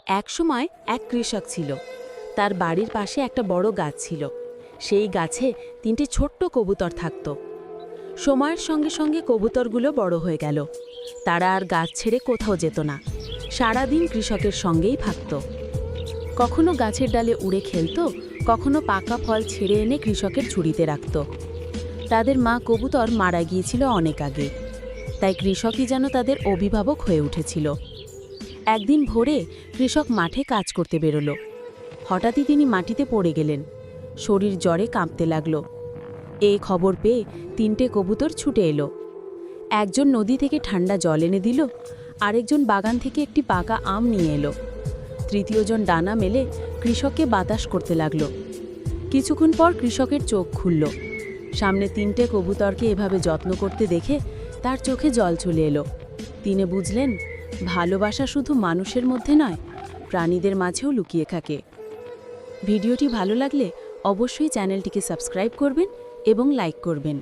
একসময় এক কৃষক ছিল। তার বাড়ির পাশে একটা বড় গাছ ছিল। সেই গাছে 3টে ছোট্ট কবুতর থাকত। সময়ের সঙ্গে সঙ্গে কবুতরগুলো বড় হয়ে গেল। তারা আর গাছ ছেড়ে কোথাও যেত না, সারাদিন কৃষকের সঙ্গেই থাকত। কখনো গাছের ডালে উড়ে খেলত, কখনো পাকা ফল ছেড়ে এনে কৃষকের ঝুড়িতে রাখত। তাদের মা কবুতর মারা গিয়েছিল অনেক আগে, তাই কৃষকই যেন তাদের অভিভাবক হয়ে উঠেছিল। একদিন ভোরে কৃষক মাঠে কাজ করতে বেরোল। হঠাৎই তিনি মাটিতে পড়ে গেলেন। শরীর জ্বরে কাঁপতে লাগল। এই খবর পেয়ে 3টে কবুতর ছুটে এলো। একজন নদী থেকে ঠান্ডা জল এনে দিল, আরেকজন বাগান থেকে একটি পাকা আম নিয়ে এলো। তৃতীয়জন ডানা মেলে কৃষককে বাতাস করতে লাগল। কিছুক্ষণ পর কৃষকের চোখ খুলল। সামনে 3টে কবুতরকে এভাবে যত্ন করতে দেখে তার চোখে জল চলে এলো। তিনি বুঝলেন, ভালোবাসা শুধু মানুষের মধ্যে নয়, প্রাণীদের মাঝেও লুকিয়ে থাকে। ভিডিওটি ভালো লাগলে অবশ্যই চ্যানেলটিকে সাবস্ক্রাইব করবেন এবং লাইক করবেন।